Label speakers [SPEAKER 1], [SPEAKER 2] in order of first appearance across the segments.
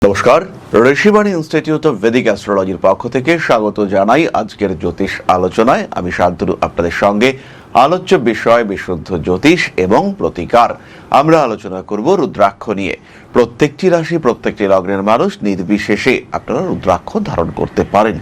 [SPEAKER 1] নমস্কার, Rishibani institute of Vedic অ্যাস্ট্রোলজির পক্ষ থেকে স্বাগত জানাই আজকের জ্যোতিষ আলোচনায়। আমি শান্তনু আপনাদের সঙ্গে। আলোচ্য বিষয় বিশুদ্ধ জ্যোতিষ এবং প্রতিকার। আমরা আলোচনা করব রুদ্রাক্ষ নিয়ে। প্রত্যেকটি রাশি, প্রত্যেকটি লগ্নের মানুষ নির্বিশেষে আপনারা রুদ্রাক্ষ ধারণ করতে পারেন।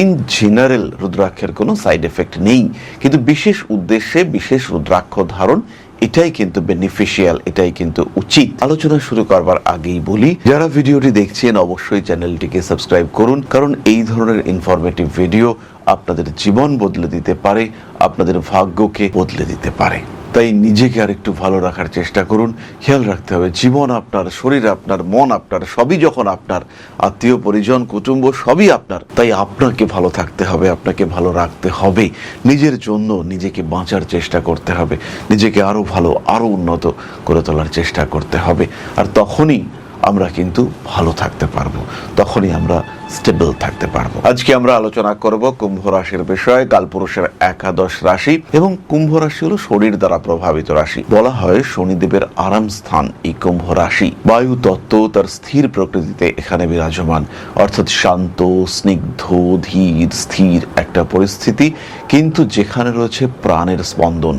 [SPEAKER 1] ইন জেনারেল রুদ্রাক্ষের কোনো সাইড এফেক্ট নেই, কিন্তু বিশেষ উদ্দেশ্যে বিশেষ রুদ্রাক্ষ ধারণ এটাই কিন্তু বেনিফিশিয়াল, এটাই কিন্তু উচিত। আলোচনা শুরু করবার আগেই বলি, যারা ভিডিওটি দেখছেন অবশ্যই চ্যানেলটিকে সাবস্ক্রাইব করুন, কারণ এই ধরনের ইনফরমেটিভ ভিডিও আপনাদের জীবন বদলে দিতে পারে, আপনাদের ভাগ্যকে বদলে দিতে পারে। তাই নিজেকে আর একটু ভালো রাখার চেষ্টা করুন। খেয়াল রাখতে হবে, জীবন আপনার, শরীর আপনার, মন আপনার, সবই যখন আপনার, আত্মীয় পরিজন কুটুম্ব সবই আপনার। তাই আপনাকে ভালো থাকতে হবে, আপনাকে ভালো রাখতে হবে। নিজের জন্য নিজেকে বাঁচার চেষ্টা করতে হবে, নিজেকে আরো ভালো, আরো উন্নত করে তোলার চেষ্টা করতে হবে। আর তখনই আমরা কিন্তু ভালো থাকতে পারবো, তখনই আমরা স্টেবল থাকতে পারবো। আজকে আমরা আলোচনা করব কুম্ভ রাশির বিষয়ে। কালপুরুষের একাদশ রাশি, এবং কুম্ভ রাশি হলো শনির দ্বারা প্রভাবিত রাশি। বলা হয় শনিদেবের আরাম স্থান এই কুম্ভ রাশি। বায়ু তত্ত্ব তার স্থির প্রকৃতিতে এখানে বিরাজমান, অর্থাৎ শান্ত, স্নিগ্ধ, ধীর স্থির একটা পরিস্থিতি, কিন্তু যেখানে রয়েছে প্রাণের স্পন্দন।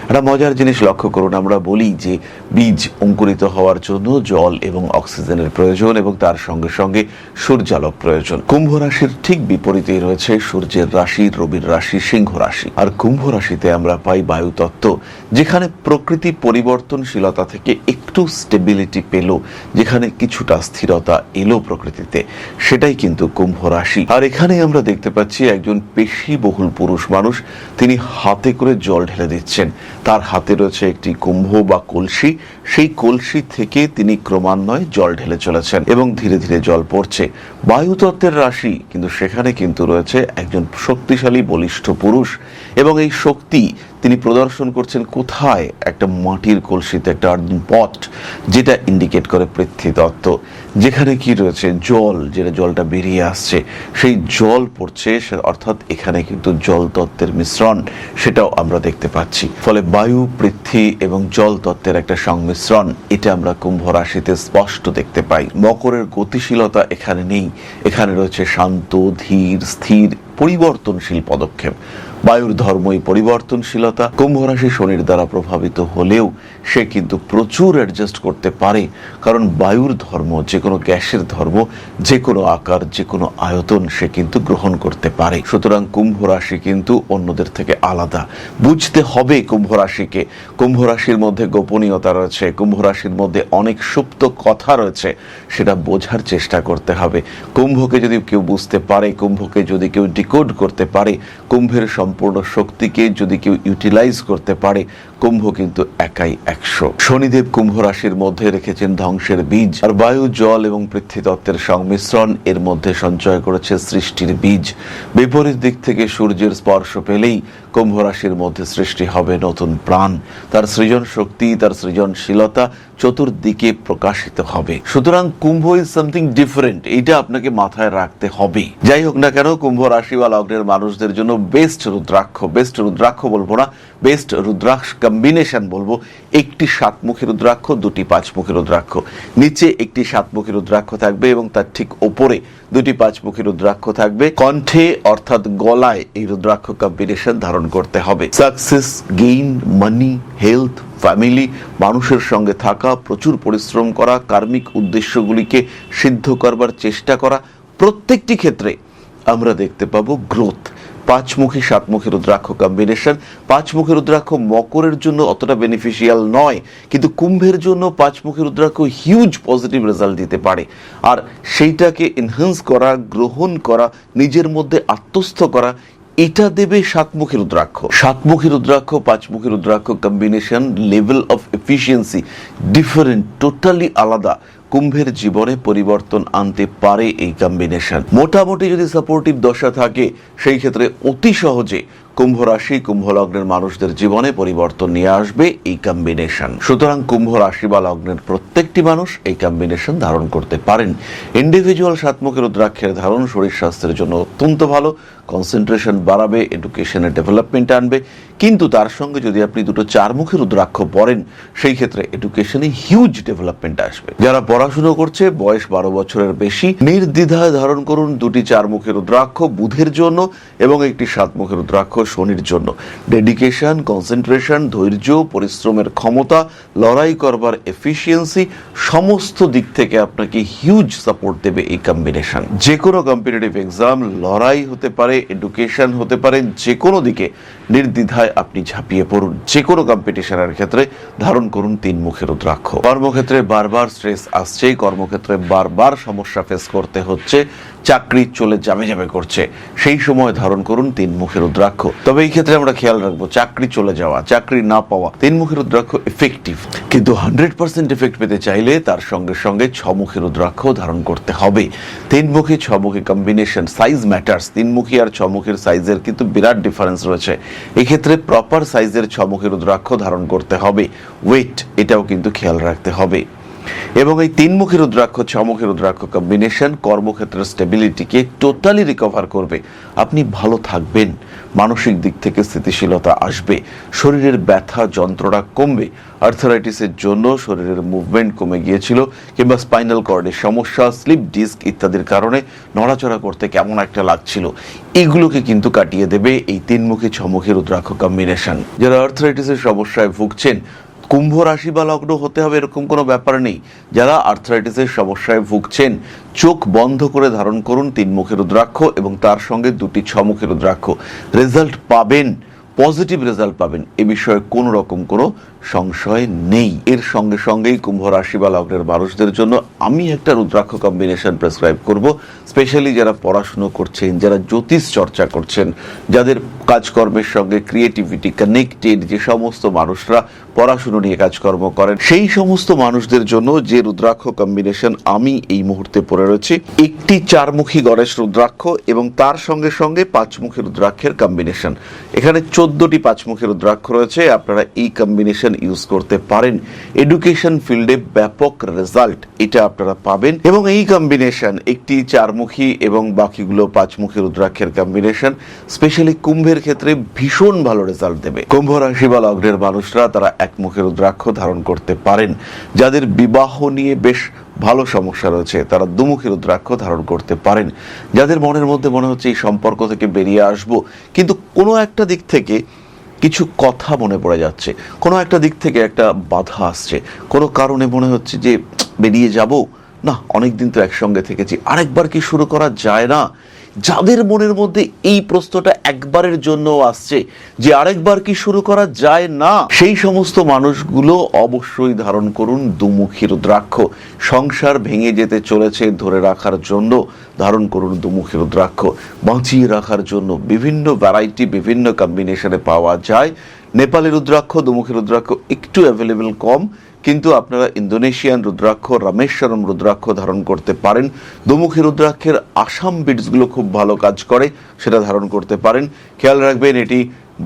[SPEAKER 1] একটা মজার জিনিস লক্ষ্য করুন, আমরা বলি যে বীজ অঙ্কুরিত হওয়ার জন্য জল এবং অক্সিজেনের প্রয়োজন, এবং তার সঙ্গে সঙ্গে সূর্যালোক প্রয়োজন। কুম্ভ রাশির ঠিক বিপরীতেই রয়েছে সূর্যের রাশি, রবির রাশি সিংহ রাশি। আর কুম্ভ রাশিতে আমরা পাই বায়ু তত্ত্ব, যেখানে প্রকৃতি পরিবর্তনশীলতা থেকে একটু স্টেবিলিটি পেল, যেখানে কিছুটা স্থিরতা এলো প্রকৃতিতে, সেটাই কিন্তু কুম্ভ রাশি। আর এখানে আমরা দেখতে পাচ্ছি একজন পেশিবহুল পুরুষ মানুষ, তিনি হাতে করে জল ঢেলে দিচ্ছেন। তার হাতে রয়েছে একটি কুম্ভ বা কলসি, সেই কলসি থেকে তিনি ক্রমান্বয়ে জল ঢেলে চলেছেন এবং ধীরে ধীরে জল পড়ছে। বায়ুতত্ত্বের রাশি, কিন্তু সেখানে কিন্তু রয়েছে একজন শক্তিশালী বলিষ্ঠ পুরুষ, এবং এই শক্তি তিনি প্রদর্শন করছেন কোথায়? একটা মাটির কলসিতে, একটা পট, যেটা ইন্ডিকেট করে পৃথ্বীতত্ত্ব। যেখানে কি রয়েছে? জল, যেটা জলটা বেরিয়ে আসছে, সেই জল পড়ছে, অর্থাৎ এখানে কিন্তু জল তত্ত্বের মিশ্রণ, সেটাও আমরা দেখতে পাচ্ছি। ফলে বায়ু, পৃথ্বী এবং জল তত্ত্বের একটা সংমিশ্রণ, এটা আমরা কুম্ভ রাশিতে স্পষ্ট দেখতে পাই। মকরের গতিশীলতা এখানে নেই, এখানে রয়েছে শান্ত, ধীর, স্থির, পরিবর্তনশীল পদক্ষেপ। বায়ুর ধর্মই পরিবর্তনশীলতা। কুম্ভ রাশি শনির দ্বারা প্রভাবিত হলেও সে কিন্তু প্রচুর অ্যাডজাস্ট করতে পারে, কারণ বায়ুর ধর্ম, যে কোনো গ্যাসের ধর্ম, যে কোনো আকার, যে কোনো আয়তন সে কিন্তু গ্রহণ করতে পারে। সুতরাং কুম্ভ রাশি কিন্তু অন্যদের থেকে আলাদা। বুঝতে হবে কুম্ভ রাশিকে। কুম্ভ রাশির মধ্যে গোপনীয়তা রয়েছে, কুম্ভ রাশির মধ্যে অনেক সুপ্ত কথা রয়েছে, সেটা বোঝার চেষ্টা করতে হবে। কুম্ভকে যদি কেউ বুঝতে পারে, কুম্ভকে যদি কেউ ডিকোড করতে পারে, কুম্ভের সম্পূর্ণ শক্তিকে যদি কেউ ইউটিলাইজ করতে পারে, কুম্ভ কিন্তু একাই 100। শনিদেব কুম্ভ রাশির মধ্যে রেখেছেন ধ্বংসের বীজ, আর বায়ু, জল এবং পৃথ্বীতত্ত্বের সংমিশ্রণ এর মধ্যে সঞ্চয় করেছে সৃষ্টির বীজ। বিপরীত দিক থেকে সূর্যের স্পর্শ পেলেই কুম্ভ রাশির মধ্যে সৃষ্টি হবে নতুন প্রাণ। তার সৃজন শক্তি, তার সৃজনশীলতা চতুর্দিকে প্রকাশিত হবে। সুতরাং কুম্ভ ইজ সামথিং ডিফারেন্ট, এইটা আপনাকে মাথায় রাখতে হবে। যাই হোক না কেন, কুম্ভ রাশি বা লগ্নের মানুষদের জন্য বেস্ট রুদ্রাক্ষ বলবো না, বেস্ট রুদ্রাক্ষ কম্বিনেশন বলবো। একটি 7মুখী রুদ্রাক্ষ, দুটি 5মুখী রুদ্রাক্ষ। নিচে একটি 7মুখী রুদ্রাক্ষ থাকবে এবং তার ঠিক ওপরে দুটি 5মুখী রুদ্রাক্ষ থাকবে। কণ্ঠে অর্থাৎ গলায় এই রুদ্রাক্ষ কম্বিনেশন ধারণ করতে হবে। সাকসেস, গেইন, মানি, হেলথ, ফ্যামিলি, মানুষের সঙ্গে থাকা, প্রচুর পরিশ্রম করা, কার্মিক উদ্দেশ্যগুলিকে সিদ্ধ করবার চেষ্টা করা, প্রত্যেকটি ক্ষেত্রে আমরা দেখতে পাবো গ্রোথ। 5মুখী 7মুখী রুদ্রাক্ষ কম্বিনেশন। 5মুখী রুদ্রাক্ষ মকরের জন্য অতটা বেনিফিশিয়াল নয়, কিন্তু কুম্ভের জন্য 5মুখী রুদ্রাক্ষ হিউজ পজিটিভ রেজাল্ট দিতে পারে। আর সেইটাকে এনহ্যান্স করা, গ্রহণ করা, নিজের মধ্যে আত্মস্থ করা, এটা দেবে 7মুখী রুদ্রাক্ষ। 7মুখী রুদ্রাক্ষ 5মুখী রুদ্রাক্ষ combination, level of efficiency different, totally আলাদা। কুম্ভের জীবনে পরিবর্তন আনতে পারে এই কম্বিনেশন। মোটামুটি যদি সাপোর্টিভ দশা থাকে, সেই ক্ষেত্রে অতি সহজে কুম্ভ রাশি কুম্ভ লগ্নের মানুষদের জীবনে পরিবর্তন নিয়ে আসবে এই কম্বিনেশন। সুতরাং কুম্ভ রাশি বা লগ্নের প্রত্যেকটি মানুষ এই কম্বিনেশন ধারণ করতে পারেন। ইন্ডিভিজুয়াল সাতমুখী রুদ্রাক্ষের ধারণ শরীর স্বাস্থ্যের জন্য অত্যন্ত ভালো, কনসেন্ট্রেশন বাড়াবে, এডুকেশনের ডেভেলপমেন্ট আনবে। কিন্তু তার সঙ্গে যদি আপনি দুটো চারমুখী রুদ্রাক্ষ পড়েন, সেই ক্ষেত্রে এডুকেশনে হিউজ ডেভেলপমেন্ট আসবে। যারা পড়াশুনো করছে বয়স 12 বছরের বেশি, নির্দ্বিধায় ধারণ করুন দুটি চারমুখী রুদ্রাক্ষ বুধের জন্য এবং একটি সাতমুখী রুদ্রাক্ষ শনির জন্য। ডেডিকেশন, কনসেন্ট্রেশন, ধৈর্য, পরিশ্রমের ক্ষমতা, লড়াই করবার এফিসিয়েন্সি, সমস্ত দিক থেকে আপনাকে হিউজ সাপোর্ট দেবে এই কম্বিনেশন। যে কোনো কম্পিটিটিভ এক্সাম, লড়াই হতে পারে, এডুকেশন হতে পারে, যে কোনো দিকে নির্দ্বিধায় আপনি ঝাঁপিয়ে পড়ুন। যে কোনো কম্পিটিশনের ক্ষেত্রে ধারণ করুন তিনমুখী রুদ্রাক্ষ। কর্মক্ষেত্রে বারবার স্ট্রেস আসছে, কর্মক্ষেত্রে বারবার সমস্যা ফেস করতে হচ্ছে, চাকরি চলে যাবে করছে, সেই সময় ধারণ করুন তিনমুখী রুদ্রাক্ষ। তবে এই ক্ষেত্রে আমরা খেয়াল রাখবো, চাকরি চলে যাওয়া, চাকরি না পাওয়া, তিনমুখী রুদ্রাক্ষ এফেক্টিভ, কিন্তু 100% এফেক্ট পেতে চাইলে তার সঙ্গে সঙ্গে ছমুখী রুদ্রাক্ষ ধারণ করতে হবে। তিনমুখী ছমুখী কম্বিনেশন, সাইজ ম্যাটার্স। তিনমুখী আর ছমুখীর সাইজের কিন্তু বিরাট ডিফারেন্স রয়েছে। এক্ষেত্রে প্রপার সাইজের ছমুখী রুদ্রাক্ষ ধারণ করতে হবে। ওয়েট, এটাও কিন্তু খেয়াল রাখতে হবে। এবং এই তিনমুখী রুদ্রাক্ষ ছমুখী রুদ্রাক্ষ কম্বিনেশন কর্মক্ষেত্রের স্টেবিলিটিকে টোটালি রিকভার করবে। আপনি ভালো থাকবেন, মানসিক দিক থেকে স্থিতিশীলতা আসবে, শরীরের ব্যথা যন্ত্রণা কমবে। আর্থারাইটিসের জন্য শরীরের মুভমেন্ট কমে গিয়েছিল কিংবা স্পাইনাল কর্ডের সমস্যা, স্লিপ ডিস্ক ইত্যাদির কারণে নড়াচড়া করতে কেমন একটা লাগছিল, এগুলোকে কিন্তু কাটিয়ে দেবে এই তিনমুখী ছমুখী রুদ্রাক্ষ কম্বিনেশন। যারা আর্থারাইটিসের সমস্যায় ভুগছেন, কুম্ভ রাশি বা লগ্ন হতে হবে এরকম কোনো ব্যাপার নেই। যারা আর্থ্রাইটিসের সমস্যায় ভুগছেন, চোখ বন্ধ করে ধারণ করুন তিনমুখী রুদ্রাক্ষ এবং তার সঙ্গে দুটি ছমুখী রুদ্রাক্ষ। রেজাল্ট পাবেন, পজিটিভ রেজাল্ট পাবেন, এ বিষয়ে কোনো রকম কোনো সংশয় নেই। এর সঙ্গে সঙ্গেই কুম্ভ রাশি বা লগ্নের মানুষদের জন্য আমি একটা রুদ্রাক্ষ কম্বিনেশন প্রেসক্রাইব করব, স্পেশালি যারা পড়াশুনো করছেন, যারা জ্যোতিষ চর্চা করছেন, যাদের কাজকর্মের সঙ্গে ক্রিয়েটিভিটি কানেক্টেড, যে সমস্ত মানুষরা পড়াশুনো নিয়ে কাজকর্ম করেন, সেই সমস্ত মানুষদের জন্য যে রুদ্রাক্ষ কম্বিনেশন আমি এই মুহূর্তে পড়ে রয়েছি, একটি চারমুখী গণেশ রুদ্রাক্ষ এবং তার সঙ্গে সঙ্গে পাঁচমুখী রুদ্রাক্ষের কম্বিনেশন। এখানে 14টি পাঁচমুখী রুদ্রাক্ষ রয়েছে। আপনারা এই কম্বিনেশন ইউজ করতে পারেন। এডুকেশন ফিল্ডে ব্যাপক রেজাল্ট এটা আপনারা পাবেন। এবং এই কম্বিনেশন একটি চারমুখী এবং বাকিগুলো পাঁচমুখী রুদ্রাক্ষের কম্বিনেশন স্পেশালি কুম্ভের ক্ষেত্রে ভীষণ ভালো রেজাল্ট দেবে। কুম্ভ রাশি বা লগ্নের মানুষরা তারা একমুখী রুদ্রাক্ষ ধারণ করতে পারেন। যাদের বিবাহ নিয়ে বেশ ভালো সমস্যা রয়েছে, তারা দুমুখী রুদ্রাক্ষ ধারণ করতে পারেন। যাদের মনের মধ্যে মনে হচ্ছে এই সম্পর্ক থেকে বেরিয়ে আসব, কিন্তু কোনো একটা দিক থেকে কিছু কথা মনে পড়ে যাচ্ছে, কোনো একটা দিক থেকে একটা বাধা আসছে, কোনো কারণে মনে হচ্ছে যে বেরিয়ে যাব না, অনেকদিন তো একসঙ্গে থেকেছি, আরেকবার কি শুরু করা যায় না? যাদের মনের মধ্যে এই প্রশ্নটা একবারের জন্য আসছে যে আরেকবার কি শুরু করা যায় না, সেই সমস্ত মানুষগুলো অবশ্যই ধারণ করুন দুমুখী রুদ্রাক্ষ। সংসার ভেঙে যেতে চলেছে ধরে রাখার জন্য ধারণ করুন দুমুখী রুদ্রাক্ষ। বাঁচিয়ে রাখার জন্য বিভিন্ন ভ্যারাইটি, বিভিন্ন কম্বিনেশনে পাওয়া যায়। নেপালি রুদ্রাক্ষ, দুমুখী রুদ্রাক্ষ একটু অ্যাভেলেবেল কম, কিন্তু আপনারা ইন্দোনেশিয়ান রুদ্রাক্ষ, রামেশ্বরম রুদ্রাক্ষ ধারণ করতে পারেন। দুমুখী রুদ্রাক্ষের আসাম বিটসগুলো খুব ভালো কাজ করে, সেটা ধারণ করতে পারেন। খেয়াল রাখবেন, এটি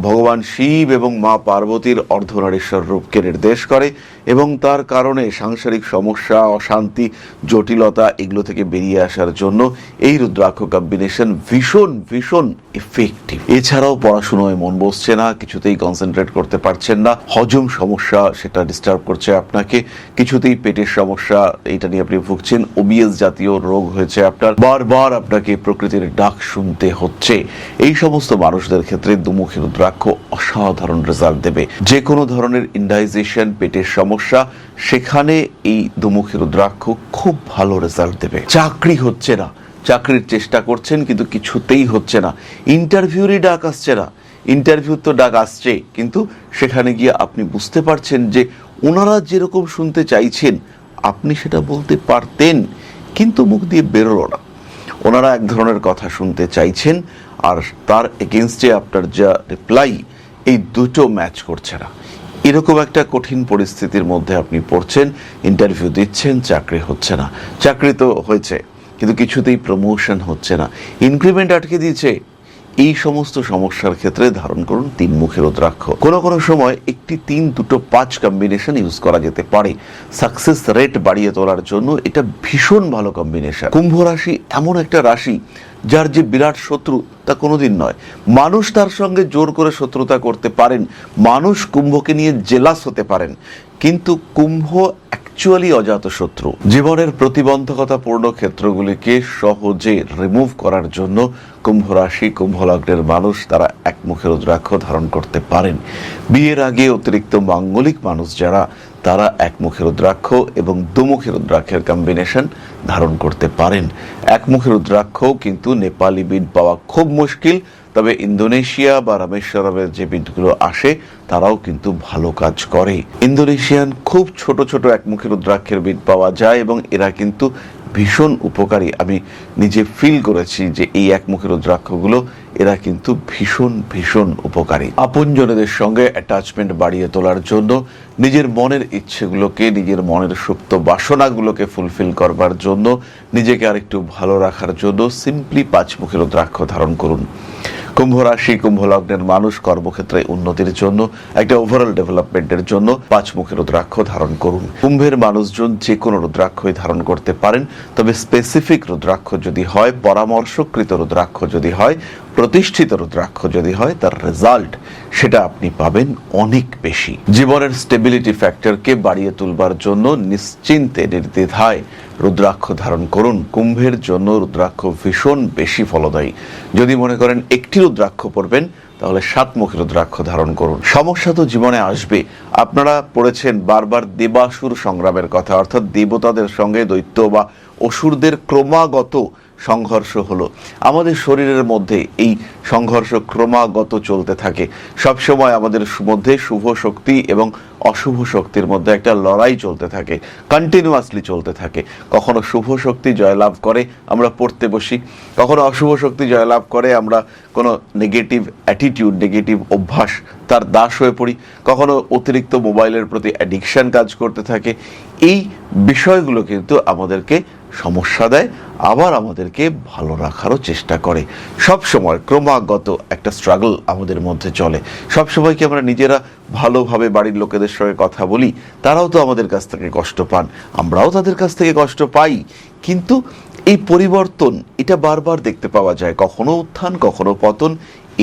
[SPEAKER 1] ভগবান শিব এবং মা পার্বতীর অর্ধনারীশ্বর রূপকে নির্দেশ করে এবং তার কারণে সাংসারিক সমস্যা, অশান্তি, জটিলতা এগুলো থেকে বেরিয়ে আসার জন্য এই রুদ্রাক্ষ কম্বিনেশন ভীষণ ভীষণ ইফেক্টিভ। এছাড়াও পড়াশোনায় মন বসছে না, কিছুতেই কনসেন্ট্রেট করতে পারছেন না, হজম সমস্যা সেটা ডিস্টার্ব করছে আপনাকে, কিছুতেই পেটের সমস্যা এটা নিয়ে আপনি ভুগছেন, ওবিএস জাতীয় রোগ হয়েছে আপনার, বারবার আপনাকে প্রকৃতির ডাক শুনতে হচ্ছে, এই সমস্ত মানুষদের ক্ষেত্রে দুমুখী রুদ্রাক্ষ অসাধারণ রেজাল্ট দেবে। যে কোনো ধরনের ইন্ডাইজেশন, পেটের সমস্যা, সেখানে এই দুমুখী রুদ্রাক্ষ খুব ভালো রেজাল্ট দেবে। চাকরি হচ্ছে না, চাকরির চেষ্টা করছেন কিন্তু কিছুতেই হচ্ছে না, ইন্টারভিউরই ডাক আসছে না, ইন্টারভিউ তো ডাক আসছে কিন্তু সেখানে গিয়ে আপনি বুঝতে পারছেন যে ওনারা যেরকম শুনতে চাইছেন আপনি সেটা বলতে পারতেন কিন্তু মুখ দিয়ে বেরোলো না। ওনারা এক ধরনের কথা শুনতে চাইছেন আর তার এগেনস্টে আপনার যা রিপ্লাই, এই দুটো ম্যাচ করছে না। এরকম একটা কঠিন পরিস্থিতির মধ্যে আপনি পড়ছেন, ইন্টারভিউ দিচ্ছেন, চাকরি হচ্ছে না, চাকরি তো হয়েছে কিন্তু কিছুতেই প্রমোশন হচ্ছে না, ইনক্রিমেন্ট আটকে দিয়েছে, এই সমস্ত সমস্যার ক্ষেত্রে ধারণ করুন 3 মুখী রুদ্রাক্ষ। কোনো কোনো সময় একটি 3, 2, 5 কম্বিনেশন ইউজ করা যেতে পারে। সাকসেস রেট বাড়িয়ে তোলার জন্য এটা ভীষণ ভালো কম্বিনেশন। কুম্ভ রাশি এমন একটা রাশি যার যে বিরাট শত্রু তা কোনোদিন নয়। মানুষ তার সঙ্গে জোর করে শত্রুতা করতে পারেন, মানুষ কুম্ভকে নিয়ে জেলাস হতে পারেন, কিন্তু কুম্ভ অ্যাকচুয়ালি অজাত শত্রু। জীবনের প্রতিবন্ধকতাপূর্ণ ক্ষেত্রগুলিকে সহজে রিমুভ করার জন্য কুম্ভ রাশি, কুম্ভ লগ্নের মানুষ তারা একমুখী রুদ্রাক্ষ ধারণ করতে পারেন। বিয়ের আগে অতিরিক্ত মাঙ্গলিক মানুষ যারা, তারা একমুখী রুদ্রাক্ষ এবং দুমুখী রুদ্রাক্ষের কম্বিনেশন ধারণ করতে পারেন। একমুখী রুদ্রাক্ষ কিন্তু নেপালি বিড পাওয়া খুব মুশকিল, তবে ইন্দোনেশিয়া বা রামেশ্বরমের যে বিডগুলো আসে তারাও কিন্তু ভালো কাজ করে। ইন্দোনেশিয়ান খুব ছোট ছোট একমুখী রুদ্রাক্ষের বিড পাওয়া যায় এবং এরা কিন্তু ভীষণ উপকারী। আমি নিজে ফিল করেছি যে এই একমুখী রুদ্রাক্ষগুলো এরা কিন্তু ভীষণ ভীষণ উপকারী। আপনজনদের সঙ্গে অ্যাটাচমেন্ট বাড়িয়ে তোলার জন্য, নিজের মনের ইচ্ছেগুলোকে, নিজের মনের সুপ্ত বাসনাগুলোকে ফুলফিল করবার জন্য, নিজেকে আরেকটু ভালো রাখার জন্য সিম্পলি 5 মুখী রুদ্রাক্ষ ধারণ করুন। কুম্ভ রাশি, কুম্ভ লগ্নের মানুষ কর্মক্ষেত্রে উন্নতির জন্য, একটা ওভারঅল ডেভেলপমেন্টের জন্য 5 মুখী রুদ্রাক্ষ ধারণ করুন। কুম্ভের মানুষজন যে কোনো রুদ্রাক্ষই ধারণ করতে পারেন, তবে স্পেসিফিক রুদ্রাক্ষ যদি হয়, পরামর্শকৃত রুদ্রাক্ষ যদি হয়, প্রতিষ্ঠিত রুদ্রাক্ষ যদি হয়, তার রেজাল্ট সেটা আপনি পাবেন অনেক বেশি। জীবনের স্টেবিলিটি ফ্যাক্টরকে বাড়িয়ে তুলবার জন্য নিশ্চিন্তে নির্দ্বিধায় রুদ্রাক্ষ ধারণ করুন। কুম্ভের জন্য রুদ্রাক্ষ ভীষণ বেশি ফলদায়ী। যদি মনে করেন একটি রুদ্রাক্ষ পড়বেন, তাহলে 7 মুখী রুদ্রাক্ষ ধারণ করুন। সমস্যা তো জীবনে আসবে। আপনারা পড়েছেন বারবার দেবাসুর সংগ্রামের কথা, অর্থাৎ দেবতাদের সঙ্গে দৈত্য বা অসুরদের ক্রমাগত সংঘর্ষ হলো। আমাদের শরীরের মধ্যে এই সংঘর্ষ ক্রমাগত চলতে থাকে। সবসময় আমাদের মধ্যে শুভ শক্তি এবং অশুভ শক্তির মধ্যে একটা লড়াই চলতে থাকে, কন্টিনিউয়াসলি চলতে থাকে। কখনো শুভ শক্তি জয়লাভ করে, আমরা পড়তে বসি, কখনো অশুভ শক্তি জয়লাভ করে, আমরা কোনো নেগেটিভ অ্যাটিটিউড, নেগেটিভ অভ্যাস তার দাস হয়ে পড়ি, কখনো অতিরিক্ত মোবাইলের প্রতি অ্যাডিকশন কাজ করতে থাকে। এই বিষয়গুলো কিন্তু আমাদেরকে সমস্যা দেয়, আবার আমাদেরকে ভালো রাখারও চেষ্টা করে। সব সময় ক্রমাগত একটা স্ট্রাগল আমাদের মধ্যে চলে। সব সময় কি আমরা নিজেরা ভালোভাবে বাড়ির লোকেদের সঙ্গে কথা বলি? তারাও তো আমাদের কাছ থেকে কষ্ট পান, আমরাও তাদের কাছ থেকে কষ্ট পাই। কিন্তু এই পরিবর্তন এটা বারবার দেখতে পাওয়া যায়, কখনো উত্থান, কখনো পতন,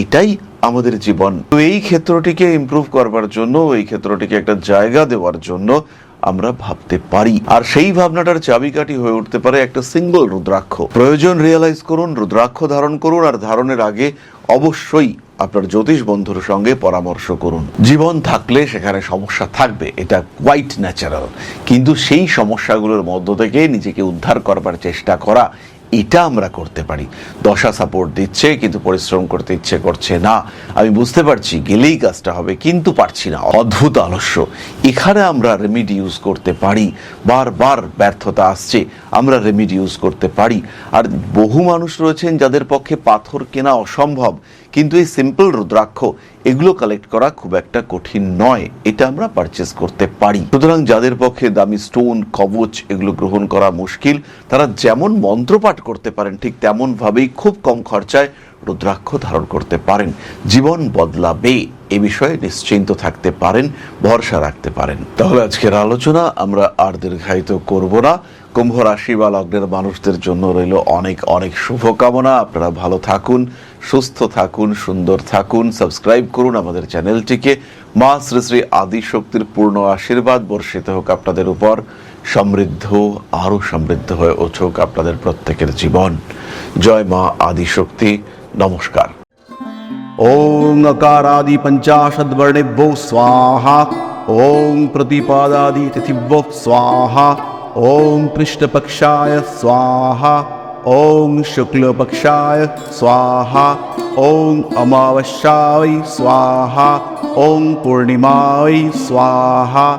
[SPEAKER 1] এটাই আমাদের জীবন। তো এই ক্ষেত্রটিকে ইমপ্রুভ করবার জন্য, এই ক্ষেত্রটিকে একটা জায়গা দেওয়ার জন্য আমরা ভাবতে পারি। আর সেই ভাবনাটার চাবিকাঠি হয়ে উঠতে পারে একটা সিঙ্গল রুদ্রাক্ষ। প্রয়োজন রিয়েলাইজ করুন, রুদ্রাক্ষ ধারণ করুন, আর ধারণের আগে অবশ্যই আপনার জ্যোতিষ বন্ধুর সঙ্গে পরামর্শ করুন। জীবন থাকলে সেখানে সমস্যা থাকবে, এটা কোয়াইট ন্যাচারাল, কিন্তু সেই সমস্যাগুলোর মধ্য থেকে নিজেকে উদ্ধার করবার চেষ্টা করা, এটা আমরা করতে পারি। দশা সাপোর্ট দিচ্ছে কিন্তু পরিশ্রম করতে ইচ্ছে করছে না, আমি বুঝতে পারছি গেলেই কাজটা হবে কিন্তু পারছি না, অদ্ভুত আলস্য, এখানে আমরা রেমিডি ইউজ করতে পারি। বারবার ব্যর্থতা আসছে, আমরা রেমিডি ইউজ করতে পারি। আর বহু মানুষ রয়েছেন যাদের পক্ষে পাথর কেনা অসম্ভব, কিন্তু এই সিম্পল রুদ্রাক্ষ এগুলো কালেক্ট করা খুব একটা কঠিন নয়, এটা আমরা পারচেস করতে পারি। সুতরাং যাদের পক্ষে দামি স্টোন, কবচ এগুলো গ্রহণ করা মুশকিল, তারা যেমন মন্ত্রপাঠ করতে পারেন ঠিক তেমন ভাবেই খুব কম খরচায় রুদ্রাক্ষ ধারণ করতে পারেন। জীবন বদলাবে, এ বিষয়ে নিশ্চিন্ত থাকতে পারেন, ভরসা রাখতে পারেন। তাহলে আজকের আলোচনা আমরা আর দীর্ঘায়িত করব না। কুম্ভ রাশি বা লগ্নের মানুষদের জন্য রইল অনেক অনেক শুভকামনা। আপনারা ভালো থাকুন, সুস্থ থাকুন, সুন্দর থাকুন। সাবস্ক্রাইব করুন আমাদের চ্যানেলটিকে। মা শ্রী শ্রী আদিশক্তির পূর্ণ আশীর্বাদ বর্ষিত হোক আপনাদের উপর। সমৃদ্ধ, আরো সমৃদ্ধ হয়ে উঠুক আপনাদের প্রত্যেকের জীবন। জয় মা আদিশক্তি। নমস্কার।
[SPEAKER 2] ओम अकारादि पंचाशद्वर्णेभ्यो स्वाहा। ओम प्रतिपादादि तिथिभ्यो स्वाहा। ओम कृष्णपक्षाय स्वाहा। ओम शुक्लपक्षाय स्वाहा। ओम अमावस्याय स्वाहा। ओम पूर्णिमाय स्वाहा।